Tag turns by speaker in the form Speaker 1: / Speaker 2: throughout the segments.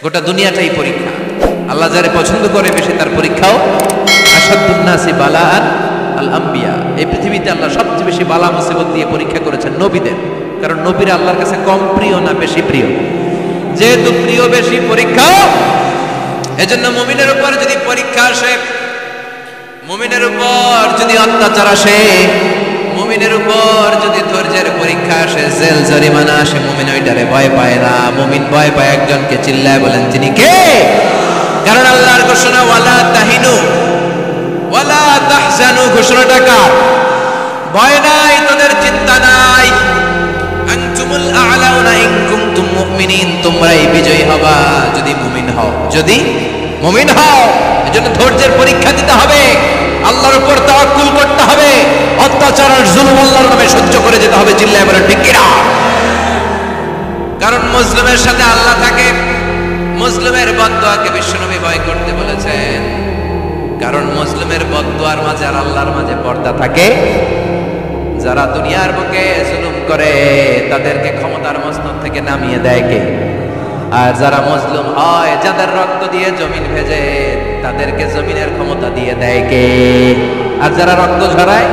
Speaker 1: গোটা দুনিয়াটাই পরীক্ষা। আল্লাহ যারে পছন্দ করে বেশি তার পরীক্ষাও। আশাদ্দুন নাসি বালাআন আল আম্বিয়া। এই পৃথিবীতে আল্লাহ সবচেয়ে বেশি বালা মুসিবত দিয়ে পরীক্ষা করেছেন নবীদের, কারণ নবীরা আল্লাহর কাছে কম প্রিয় না বেশি প্রিয়? যেহেতু প্রিয় বেশি পরীক্ষা, এজন্য মুমিনের উপর যদি পরীক্ষা আসে, মুমিনের উপর যদি অত্যাচার আসে, মুমিনের উপর যদি ধৈর্যের পরীক্ষা আসে, জেল জরিমানা আসে, মুমিন ওইটারে ভয় পায় না। মুমিন ভয় পায় একজনকে, চিল্লায় বলেন তিনি কে? কারণ আল্লাহর ঘোষণা ওয়ালা তাহিনু ওয়ালা তাহজানু। ঘোষণাটা কার? ভয় নাই, তোদের চিন্তা নাই। আনতুমুল আ'লাউনা ইন কুনতুম মুমিনিন। তোমরাই বিজয়ী হবা যদি মুমিন হও, যদি মুমিন হও। এজন্য ধৈর্যের পরীক্ষা দিতে হবে, আল্লাহর উপর তাওয়াক্কুল করতে হবে, অত্যাচার আর জুলুম আল্লাহর নামে সহ্য করে যেতে হবে। চিল্লায় বলেন ঠিক কিনা? কারণ মুসলিমের সাথে আল্লাহ থাকে। মুসলিমের বদদুয়াকে বিশ্বনবী ভয় করতে বলেছেন, কারণ মুসলিমের বদদুয়ার মাঝে আর আল্লাহর মাঝে পর্দা থাকে। যারা দুনিয়ার বুকে জুলুম করে তাদেরকে ক্ষমতার মসনদ থেকে নামিয়ে দেয় কে? আর যারা মজলুম হয়, যাদের রক্ত দিয়ে জমিন ভেজে, তাদেরকে জমিনের ক্ষমতা দিয়ে দেয় কে? আর যারা রক্ত ঝরায়,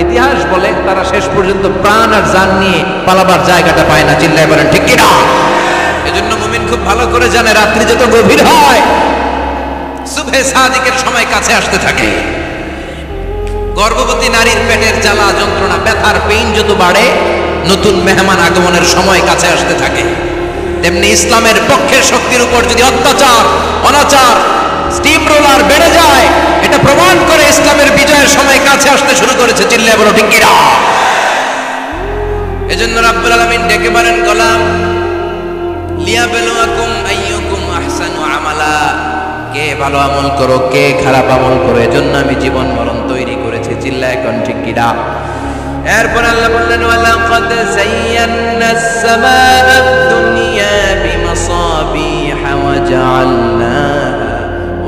Speaker 1: ইতিহাস বলে তারা শেষ পর্যন্ত প্রাণ আর জান নিয়ে পালাবার জায়গাটা পায় না। চিল্লায় বলেন ঠিক কিনা? এজন্য মুমিন খুব ভালো করে জানে, রাত্রি যত গভীর হয়, সুবহে সাদিকের সময় কাছে আসতে থাকে। গর্ভবতী নারীর পেটের জ্বালা যন্ত্রণা, ব্যথার পেইন যত বাড়ে, নতুন মেহমান আগমনের সময় কাছে আসতে থাকে। তেমনি ইসলামের পক্ষের শক্তির উপর যদি অত্যাচার, অনাচার, স্টিম রোলার বেড়ে যায়, এটা প্রমাণ করে ইসলামের বিজয়ের সময় কাছে আসতে শুরু করেছে। চিল্লায় বলো ঠিক কিনা? এজন্য রাব্বুল আলামিন ডেকে বলেন, গোলাম লিয়াবলুয়াকুম আইয়ুকুম আহসানু আমালা। কে ভালো আমল করো, কে খারাপ আমল করো, এজন্য আমি জীবন মরণ তৈরি করেছি। চিল্লায় কোন ঠিক কিনা? এরপর আল্লাহ বললেন, ওয়ালাকাদ যায়্যানাস সামাআদ দুনিয়া বিমাসাবিহা ওয়া জাআলনাহা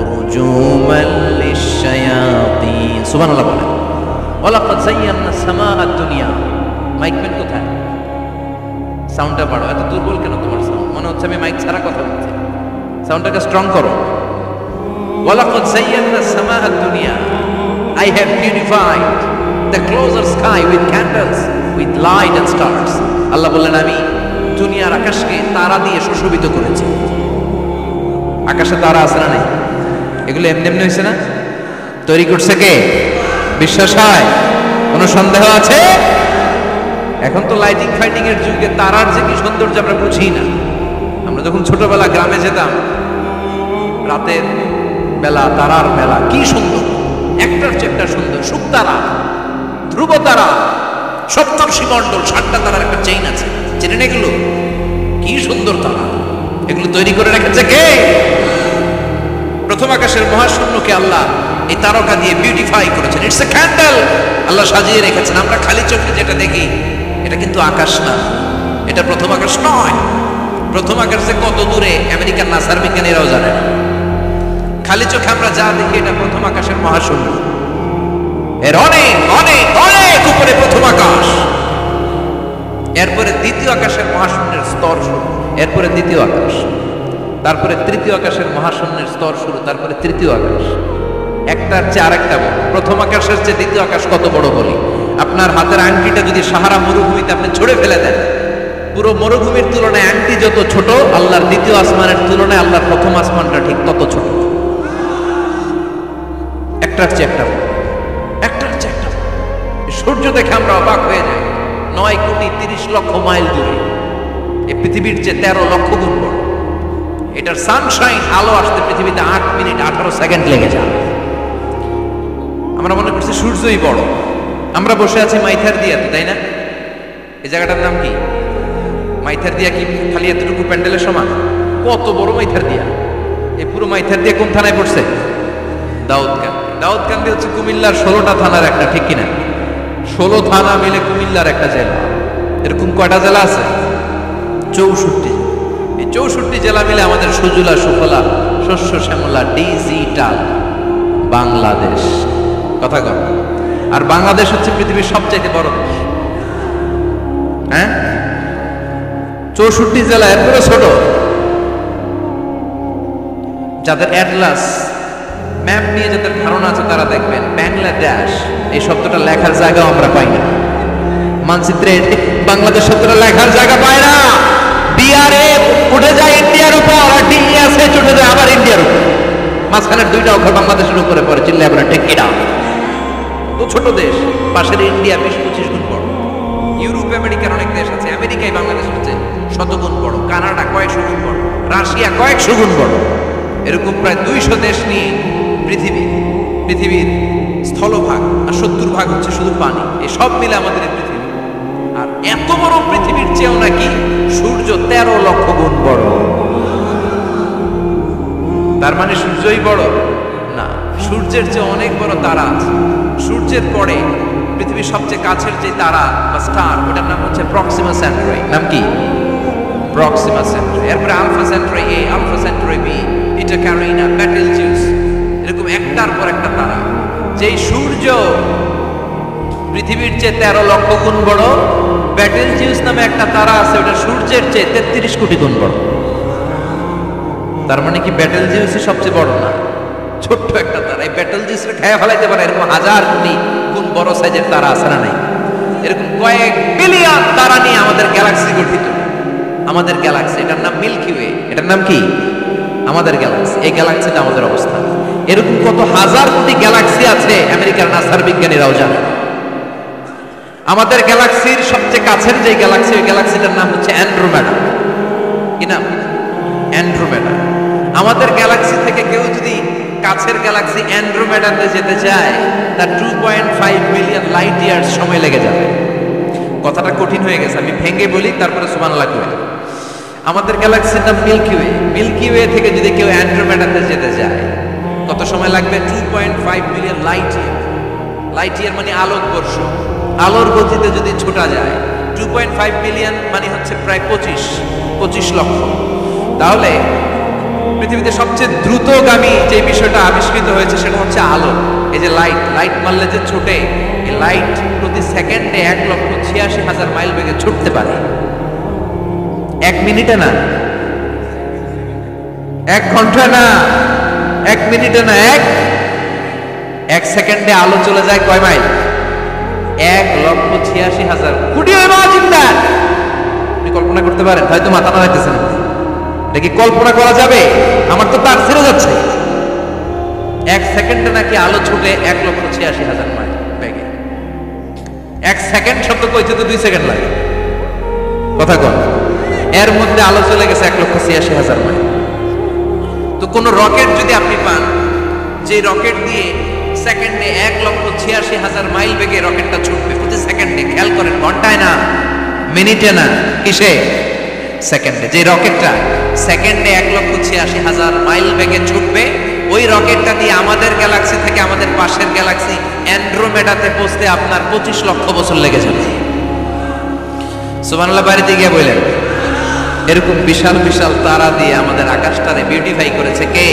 Speaker 1: রুজুমান লিশ-শায়াতিন। সুবহানাল্লাহ বলেন, ওয়ালাকাদ যায়্যানাস সামাআদ দুনিয়া। মাইকম্যান কোথায়? সাউন্ডটা বাড়ো। এত দুর্বল কেন তোমার সাউন্ড? মনে হচ্ছে আমি মাইক ছাড়া কথা বলছি। সাউন্ডটাকে স্ট্রং করো। ওয়ালাকাদ যায়্যানাস সামাআদ দুনিয়া, I have beautified the closer sky with candles, with light and stars. আল্লাহ বললেন, আমি দুনিয়ার আকাশকে তারা দিয়ে সুশোভিত করেছি। আকাশে তারা আছে না? নেই? এগুলো এমনি এমনি হয়েছে না? তৈরি করছে কে? বিশ্বাস হয়? কোনো সন্দেহ আছে? এখন তো লাইটিং ফাইটিং এর যুগে তারার যে কি সৌন্দর্য আমরা বুঝি না। আমরা যখন ছোটবেলা গ্রামে যেতাম, রাতের বেলা তারার বেলা কি সুন্দর, একটার চেয়ে একটা সুন্দর। শুকতারা, ধ্রুব তারা, সপ্তর্ষি মণ্ডল, 7টা তারার একটা চেইন আছে, চেনেন এগুলো? কি সুন্দর তারা! এগুলো তৈরি করে রেখেছে কে? প্রথম আকাশের মহাশূন্যকে আল্লাহ এই তারকা দিয়ে বিউটিফাই করেছেন। It's a candle. আল্লাহ সাজিয়ে রেখেছেন। আমরা খালি চোখে যেটা দেখি, এটা কিন্তু আকাশ না, এটা প্রথম আকাশ নয়। প্রথম আকাশ যে কত দূরে আমেরিকার নাসার বিজ্ঞানীরাও জানে না। খালি চোখে আমরা যা দেখি, এটা প্রথম আকাশের মহাশূন্য। এর অনেক অনেক অনেক উপরে প্রথম আকাশ, এরপরে দ্বিতীয় আকাশের মহাশূন্যের স্তর শুরু, এরপরে দ্বিতীয় আকাশ, তারপরে তৃতীয় আকাশের মহাশূন্যের স্তর শুরু, তারপরে তৃতীয় আকাশ। একটার চেয়ে আরেকটা বড়। প্রথম আকাশের চেয়ে দ্বিতীয় আকাশ কত বড় বলি? আপনার হাতের আংটিটা যদি সাহারা মরুভূমিতে আপনি ছড়ে ফেলে দেন, পুরো মরুভূমির তুলনায় আংটি যত ছোট, আল্লাহর দ্বিতীয় আসমানের তুলনায় আল্লাহর প্রথম আসমানটা ঠিক তত ছোট। একটার চেয়ে একটা বড়, একটার চেয়ে একটা বড়। সূর্য দেখে আমরা অবাক হয়ে যাই। 9,30,00,000 মাইল দূরে, এই পৃথিবীর চেয়ে 13 লক্ষ গুণ বড়। এটার সানশাইন, আলো আসতে পৃথিবীতে 8 মিনিট 18 সেকেন্ড লেগে যায়। আমরা মনে করছি সূর্যই বড়। আমরা বসে আছি মাইথার দিয়াতে, তাই না? এই জায়গাটার নাম কি? মাইথার দিয়া। কি খালি এতটুকু প্যান্ডেলের সমান? কত বড় মাইথার দিয়া! এই পুরো মাইথার দিয়া কোন থানায় পড়ছে? দাউদকান্দি। দাউদকান্দি হচ্ছে কুমিল্লার 16টা থানার একটা, ঠিক কিনা? 16 থানা মিলে কুমিল্লার একটা জেলা। এরকম কয়টা জেলা আছে? 64। এই 64 জেলা মিলে আমাদের সুজলা সুফলা, শস্য শ্যামলা, ডিজিটাল বাংলাদেশ। কথা কর। আর বাংলাদেশ হচ্ছে পৃথিবীর সবচাইতে বড় দেশ। হ্যাঁ, 64 জেলা, এরপরে ছোট। যাদের অ্যাটলাস ম্যাপ নিয়ে যাদের ধারণা আছে তারা দেখবেন বাংলাদেশ এই শব্দটা লেখার জায়গাও আমরা পাই না। মানচিত্রে বাংলাদেশ শব্দটা লেখার জায়গা পায় না। বিআরএ উঠে যায় ইন্ডিয়ার উপর, আর ডিএসএ উঠে যায় আবার ইন্ডিয়ার উপর। মাঝখানের দুইটা অক্ষর বাংলাদেশের উপরে পড়ে, চিল্লায় বলে ঠিক কিনা? তো ছোট দেশ, পাশের ইন্ডিয়া 20-25 গুণ বড়। ইউরোপ আমেরিকার অনেক দেশ আছে, আমেরিকায় বাংলাদেশ হচ্ছে শতগুণ বড়, কানাডা কয়েকশো গুণ বড়, রাশিয়া কয়েকশো গুণ বড়। এরকম প্রায় 200 দেশ নিয়ে পৃথিবীর স্থলভাগ আর 70% হচ্ছে শুধু পানি। এই সব মিলে আমাদের এই পৃথিবী। আর এত বড় পৃথিবীর চেয়েও নাকি সূর্য 13 লক্ষ গুণ বড়। তার মানে সূর্যই বড় না, সূর্যের চেয়ে অনেক বড় তারা আছে। সূর্যের পরে পৃথিবীর সবচেয়ে কাছের যে তারা বা স্টার, ওটার নাম হচ্ছে প্রক্সিমা সেন্টারি। নাম কি? প্রক্সিমা সেন্টারি। এরপরে আলফা সেন্টারি এ, আলফা সেন্টারি বি, এটা ক্যারিনা, বেটেলজিউস, এরকম একটার পর একটা তারা। যেই সূর্য পৃথিবীর চেয়ে 13 লক্ষ গুণ বড়, বেটেলজিউস নামে একটা তারা আছে, ওটা সূর্যের চেয়ে 33 কোটি গুণ বড়। তার মানে কি বেটেলজিউসই সবচেয়ে বড় না, ছোট্ট একটা তারা। এই বেটেলজিউসকে খেয়ে ফেলাইতে পারে এরকম 1000 কোটি গুণ বড় সাইজের তারা আছে না নাই? এরকম কয়েক বিলিয়ন তারা নিয়ে আমাদের গ্যালাক্সি গঠিত। আমাদের গ্যালাক্সি, এটার নাম মিল্কি ওয়ে। এটার নাম কি? আমাদের গ্যালাক্সি। এই গ্যালাক্সিটা আমাদের অবস্থান। এরকম কত হাজার কোটি গ্যালাক্সি আছে আমেরিকার নাসার বিজ্ঞানীরাও জানে। আমাদের গ্যালাক্সির সবচেয়ে কাছের যে গ্যালাক্সি, ওই গ্যালাক্সিটার নাম হচ্ছে অ্যান্ড্রোমেডা। কি নাম? অ্যান্ড্রোমেডা। আমাদের গ্যালাক্সি থেকে কেউ যদি কাছের গ্যালাক্সি অ্যান্ড্রোমেডাতে যেতে চায়, তার 2.5 মিলিয়ন লাইট ইয়ার্স সময় লেগে যাবে। কথাটা কঠিন হয়ে গেছে, আমি ভেঙে বলি, তারপরে সুবহানাল্লাহ কই। আমাদের গ্যালাক্সির নাম মিল্কি ওয়ে। মিল্কি ওয়ে থেকে যদি কেউ অ্যান্ড্রোমেডাতে যেতে চায়, কত সময় লাগবে? 2.5 million light year. Light year মানে আলোকবর্ষ। আলোর গতিতে যদি ছোটা যায়, 2.5 মিলিয়ন মানে হচ্ছে প্রায় 25 লক্ষ। তাহলে পৃথিবীতে সবচেয়ে দ্রুতগামী যে বিষয়টা আবিষ্কৃত হয়েছে সেটা হচ্ছে আলো। এই যে লাইট মারলে যে ছোটে, এই লাইট প্রতি সেকেন্ডে 1,86,000 মাইল বেগে ছুটতে পারে। 1 মিনিটে না, 1 ঘন্টা না, 1 মিনিটে না, 1 সেকেন্ডে আলো চলে যায় কয় মাইল? 1,86,000 কোটি। আপনি কল্পনা করতে পারেন? হয়তো মাথা নাড়াইতেছেন। এটা কি কল্পনা করা যাবে? আমার তো তার ছেড়ে যাচ্ছে। 1 সেকেন্ডে নাকি আলো ছুটে 1,86,000 মাইল বেগে। 1 সেকেন্ড শব্দ কইতে তো 2 সেকেন্ড লাগে। কথা কন। এর মধ্যে আলো চলে গেছে 1,86,000 মাইল। তো কোন রকেট যদি আপনি পান, যে রকেট দিয়ে সেকেন্ডে 1,86,000 মাইল বেগে রকেটটা ছুটবে প্রতি সেকেন্ডে, খেয়াল করেন, ঘন্টায় না, মিনিটে না, কিসে? সেকেন্ডে। যে রকেটটা সেকেন্ডে 1,86,000 মাইল বেগে ছুটবে, ওই রকেটটা দিয়ে আমাদের গ্যালাক্সি থেকে আমাদের পাশের গ্যালাক্সি অ্যান্ড্রোমেডাতে পৌঁছতে আপনার 25 লক্ষ বছর লেগে যাবে। সুবহানাল্লাহ বাড়িতে গিয়ে বললেন। এরকম বিশাল বিশাল তারা দিয়ে আমাদের আকাশটারে বিউটিফাই করেছে কে?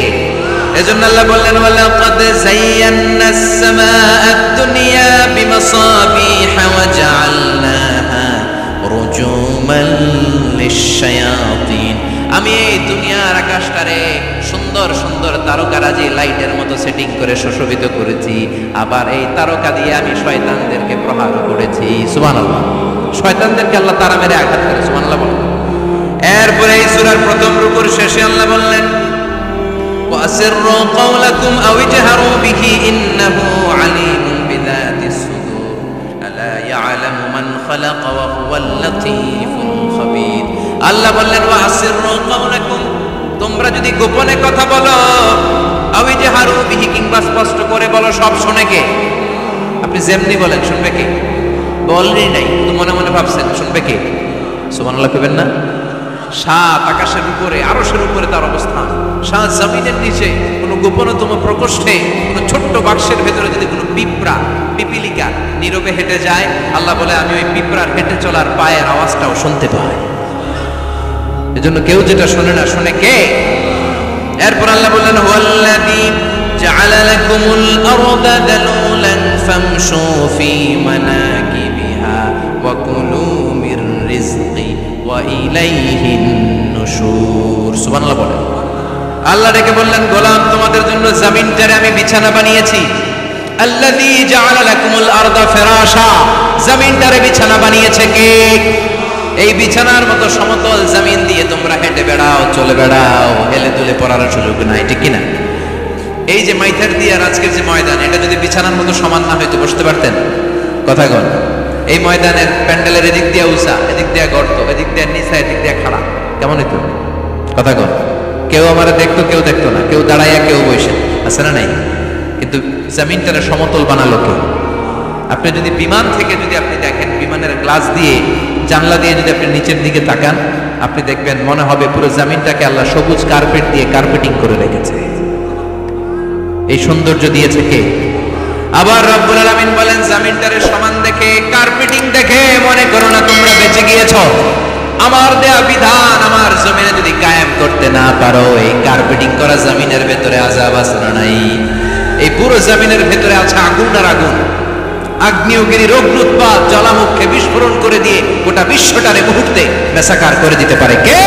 Speaker 1: এজন্য আল্লাহ বললেন, ওয়ালাকাদ যায়্যানাস সামাআদ দুনিয়া বিমাসাবিহা ওয়া জাআলনাহা রুজুমান লিশ-শায়াতিন। আমি এই দুনিয়ার আকাশটারে সুন্দর সুন্দর তারকারাজি লাইটের মতো সেটিং করে সুশোভিত করেছি। আবার এই তারকা দিয়ে আমি শয়তানদেরকে প্রহার করেছি। সুবহানাল্লাহ। শয়তানদেরকে আল্লাহ তারা মেরে আঘাত করে। সুবহানাল্লাহ বলেন। এরপরে এই সূরার প্রথম রুকুর শেষে আল্লাহ বললেন, وَأَسِرُّوا قَوْلَكُمْ أَوِ اجْهَرُوا بِهِ إِنَّهُ عَلِيمٌ بِذَاتِ الصُّدُورِ أَلَا يَعْلَمُ مَنْ خَلَقَ وَهُوَ اللَّطِيفُ الْخَبِيرُ। আল্লাহ বললেন, وَأَسِرُّوا قَوْلَكُمْ, তোমরা যদি গোপনে কথা বলো, أَوِ اجْهَرُوا بِهِ, কিংবা স্পষ্ট করে বলো, সব শোনে কে? আপনি যেমনি বলেন শুনবে কে? বলেনই নাই, তো মনে মনে ভাবছেন শুনবে কে? সুবহানাল্লাহ কইবেন না? সাত আকাশের উপরে, আরশের উপরে তার অবস্থান, সাত জমিনের নিচে, কোনো গোপনতম প্রকোষ্ঠে, কোনো ছোট্ট বাক্সের ভেতরে যদি কোনো পিপিলিকা নীরবে হেঁটে যায়, আল্লাহ বলে আমি ওই পিঁপড়ার হেঁটে চলার পায়ের আওয়াজটাও শুনতে পাই। এজন্য কেউ যেটা শোনে না, শোনে কে? এরপর আল্লাহ বললেন, হুয়াল্লাযী জাআলা লাকুমুল আরদা যালুলান ফামশু ফি মানাকিবিহা ওয়া কুলু মির রিজকি ওয়া ইলাইহিন নুশুর। সুবহানাল্লাহ বলেন। আল্লাহ ডেকে বললেন, গোলাম তোমাদের জন্য জমিনটারে আমি বিছানা বানিয়েছি। আল্লাযী জাআলা লাকুমুল আরদা ফিরাশা, জমিনটারে বিছানা বানিয়েছে কে? এই বিছানার মতো সমতল জমিন দিয়ে তোমরা হেঁটে বেড়াও, চলে বেড়াও, হেলে দুলে পড়ার সুযোগ নাই, ঠিক কিনা? এই যে মাইথার দিয়ে আর আজকের যে ময়দান, এটা যদি বিছানার মতো সমান না হয়তো বসতে পারতেন? কথা কন। এই ময়দানের প্যান্ডেলের এদিক দিয়ে উঁচা, এদিক দিয়ে গর্ত, এদিক দিয়ে নিচা, এদিক দিয়ে খাড়া, কেমন হইতো? কথা কন। কেউ আমার দেখতো, কেউ দেখতো না, কেউ দাঁড়াইয়া, কেউ বসে, আছে না নাই? কিন্তু জমিনটারে সমতল বানালো কে? আপনি যদি বিমান থেকে যদি আপনি দেখেন, বিমানের গ্লাস দিয়ে, জানলা দিয়ে যদি আপনি নিচের দিকে তাকান, আপনি দেখবেন মনে হবে পুরো জমিনটাকে আল্লাহ সবুজ কার্পেট দিয়ে কার্পেটিং করে রেখেছে। এই সৌন্দর্য দিয়েছে কে? আবার রব্বুল আলামিন বলেন, জমিনটারে সমান দেখে, কার্পেটিং দেখে মনে করো না তোমরা বেঁচে গিয়েছো। আমার দেয়া বিধান আমার জমিনে যদি কায়েম করতে না পারো, এই কার্পেটিং করা জমিনের ভেতরে আযাব আছে না নাই? এই পুরো জমিনের ভেতরে আছে আগুন আর আগুন। আগ্নেয়গিরি, অগ্ন্যুৎপাত, জ্বালামুখে বিস্ফোরণ করে দিয়ে গোটা বিশ্বটারে মুহূর্তে মেসাকার করে দিতে পারে কে?